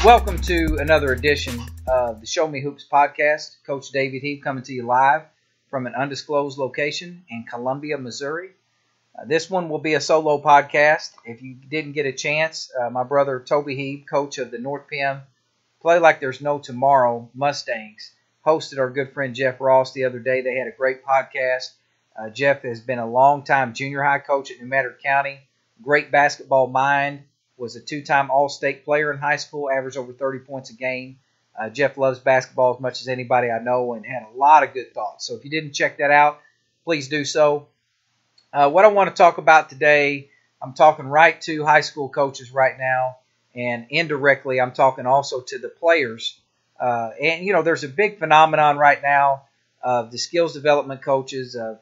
Welcome to another edition of the Show Me Hoops podcast. Coach David Heath coming to you live from an undisclosed location in Columbia, Missouri. This one will be a solo podcast. If you didn't get a chance, my brother Toby Heath, coach of the North Penn Play Like There's No Tomorrow Mustangs, hosted our good friend Jeff Ross the other day. They had a great podcast. Jeff has been a long-time junior high coach at New Madrid County, great basketball mind. Was a two-time All-State player in high school, averaged over 30 points a game. Jeff loves basketball as much as anybody I know and had a lot of good thoughts. So if you didn't check that out, please do so. What I want to talk about today, I'm talking right to high school coaches right now, and indirectly I'm talking also to the players. There's a big phenomenon right now of the skills development coaches, of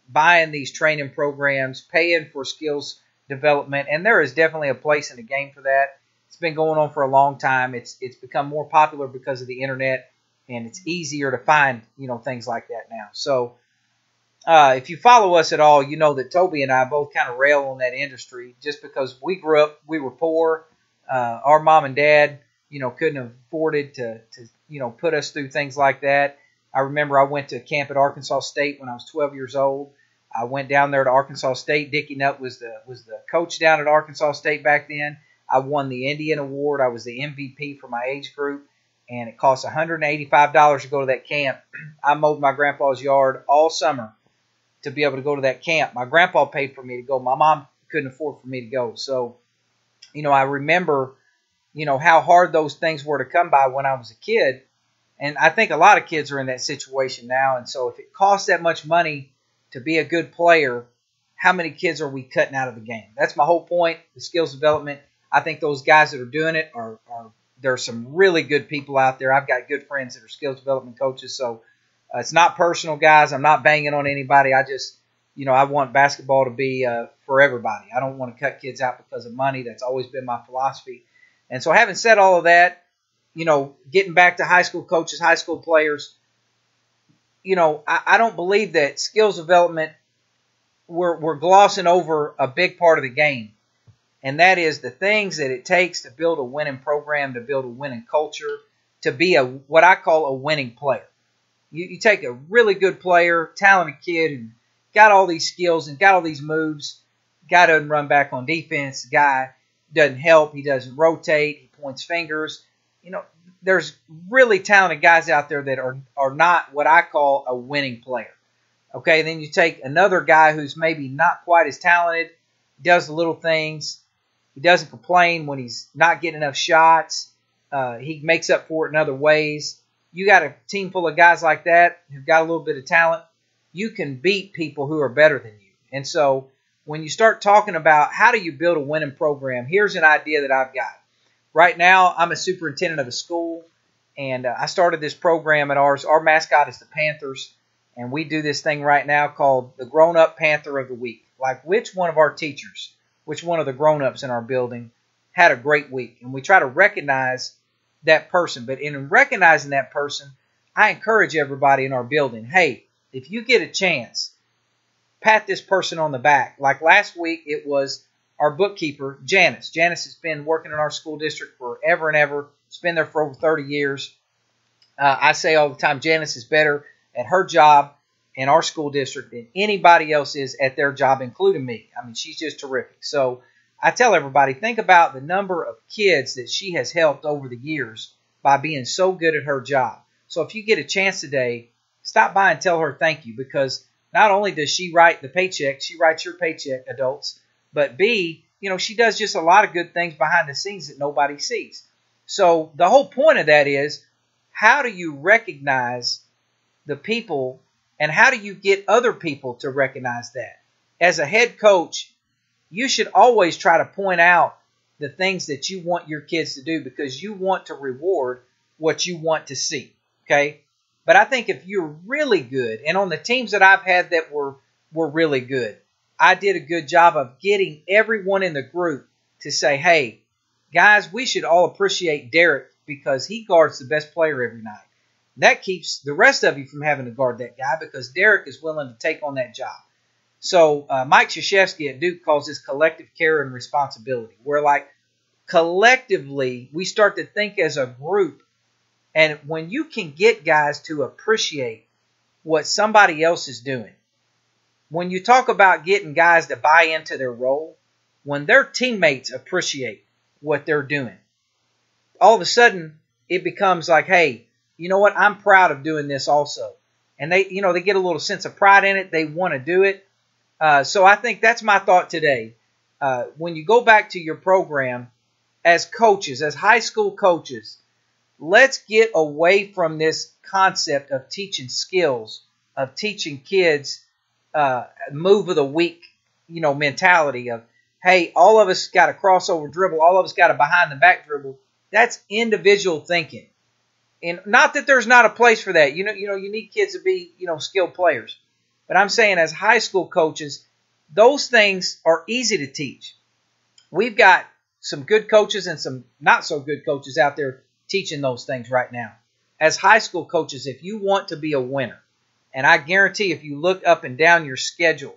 buying these training programs, paying for skills development, and there is definitely a place in the game for that. It's been going on for a long time. It's become more popular because of the internet, and it's easier to find things like that now. So if you follow us at all, you know that Toby and I both kind of rail on that industry just because we grew up, we were poor. Our mom and dad couldn't have afforded to put us through things like that. I remember I went to camp at Arkansas State when I was 12 years old. I went down there to Arkansas State. Dickie Nutt was the coach down at Arkansas State back then. I won the Indian Award. I was the MVP for my age group, and it cost $185 to go to that camp. I mowed my grandpa's yard all summer to be able to go to that camp. My grandpa paid for me to go. My mom couldn't afford for me to go. So, I remember, how hard those things were to come by when I was a kid, and I think a lot of kids are in that situation now. And so if it costs that much money to be a good player, how many kids are we cutting out of the game? That's my whole point, the skills development. I think those guys that are doing it there are some really good people out there. I've got good friends that are skills development coaches. So it's not personal, guys. I'm not banging on anybody. I just, I want basketball to be for everybody. I don't want to cut kids out because of money. That's always been my philosophy. And so having said all of that, getting back to high school coaches, high school players, I don't believe that skills development, we're glossing over a big part of the game, and that is the things that it takes to build a winning program, to build a winning culture, to be what I call a winning player. You take a really good player, talented kid who got all these skills and got all these moves. Guy doesn't run back on defense. Guy doesn't help. He doesn't rotate. He points fingers. There's really talented guys out there that are not what I call a winning player. Okay, then you take another guy who's maybe not quite as talented, does the little things. He doesn't complain when he's not getting enough shots. He makes up for it in other ways. You got a team full of guys like that who've got a little bit of talent. You can beat people who are better than you. And so when you start talking about how do you build a winning program, here's an idea that I've got. Right now, I'm a superintendent of a school, and I started this program at ours. Our mascot is the Panthers, and we do this thing right now called the Grown-Up Panther of the Week. Like, which one of our teachers, which one of the grown-ups in our building had a great week? And we try to recognize that person. But in recognizing that person, I encourage everybody in our building, hey, if you get a chance, pat this person on the back. Like last week, it was our bookkeeper, Janice. Janice has been working in our school district forever and ever. She's been there for over 30 years. I say all the time, Janice is better at her job in our school district than anybody else is at their job, including me. I mean, she's just terrific. So I tell everybody, think about the number of kids that she has helped over the years by being so good at her job. So if you get a chance today, stop by and tell her thank you, because not only does she write the paycheck, she writes your paycheck, adults, but B, she does just a lot of good things behind the scenes that nobody sees. So the whole point of that is, how do you recognize the people, and how do you get other people to recognize that? As a head coach, you should always try to point out the things that you want your kids to do, because you want to reward what you want to see, okay? But I think if you're really good, and on the teams that I've had that were really good, I did a good job of getting everyone in the group to say, hey, guys, we should all appreciate Derek because he guards the best player every night. That keeps the rest of you from having to guard that guy because Derek is willing to take on that job. So Mike Krzyzewski at Duke calls this collective care and responsibility, where like collectively, we start to think as a group. And when you can get guys to appreciate what somebody else is doing, when you talk about getting guys to buy into their role, when their teammates appreciate what they're doing, all of a sudden it becomes like, hey, you know what? I'm proud of doing this also. And they get a little sense of pride in it. They want to do it. So I think that's my thought today. When you go back to your program as coaches, as high school coaches, let's get away from this concept of teaching skills, of teaching kids move of the week, mentality of, hey, all of us got a crossover dribble, all of us got a behind the back dribble. That's individual thinking. And not that there's not a place for that. You need kids to be, skilled players. But I'm saying as high school coaches, those things are easy to teach. We've got some good coaches and some not so good coaches out there teaching those things right now. As high school coaches, if you want to be a winner, and I guarantee if you look up and down your schedule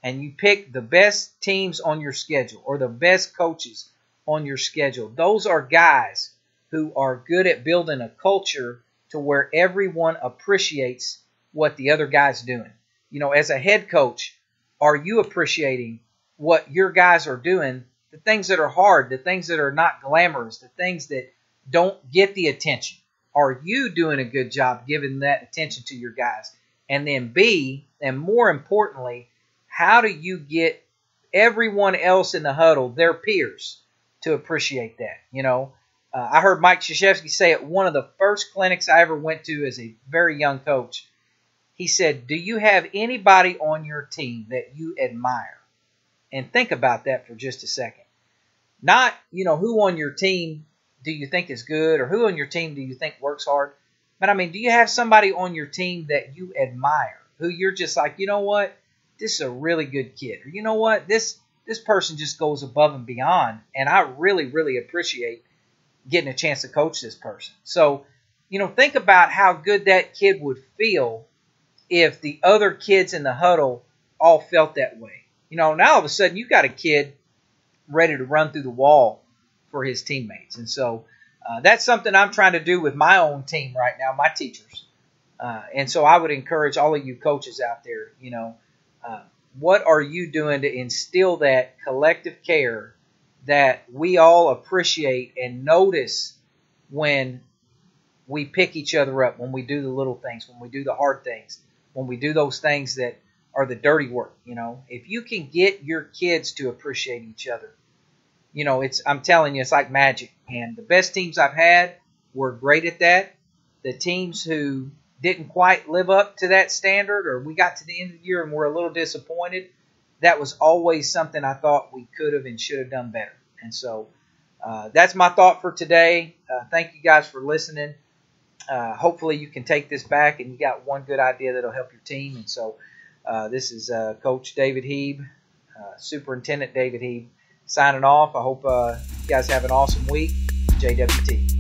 and you pick the best teams on your schedule or the best coaches on your schedule, those are guys who are good at building a culture to where everyone appreciates what the other guy's doing. As a head coach, are you appreciating what your guys are doing, the things that are hard, the things that are not glamorous, the things that don't get the attention? Are you doing a good job giving that attention to your guys? And then B, and more importantly, how do you get everyone else in the huddle, their peers, to appreciate that? I heard Mike Krzyzewski say at one of the first clinics I ever went to as a very young coach. He said, do you have anybody on your team that you admire? And think about that for just a second. Not, who on your team do you think is good or who on your team do you think works hard? But do you have somebody on your team that you admire, who you're just like, you know what? This is a really good kid. Or you know what? This person just goes above and beyond. And I really, really appreciate getting a chance to coach this person. So, think about how good that kid would feel if the other kids in the huddle all felt that way. Now all of a sudden you got a kid ready to run through the wall for his teammates. And so that's something I'm trying to do with my own team right now, my teachers. And so I would encourage all of you coaches out there, what are you doing to instill that collective care that we all appreciate and notice when we pick each other up, when we do the little things, when we do the hard things, when we do those things that are the dirty work. If you can get your kids to appreciate each other, I'm telling you, it's like magic. And the best teams I've had were great at that. The teams who didn't quite live up to that standard, or we got to the end of the year and were a little disappointed, that was always something I thought we could have and should have done better. And so that's my thought for today. Thank you guys for listening. Hopefully you can take this back and you got one good idea that'll help your team. And so this is Coach David Heeb, Superintendent David Heeb, signing off. I hope you guys have an awesome week. JWT.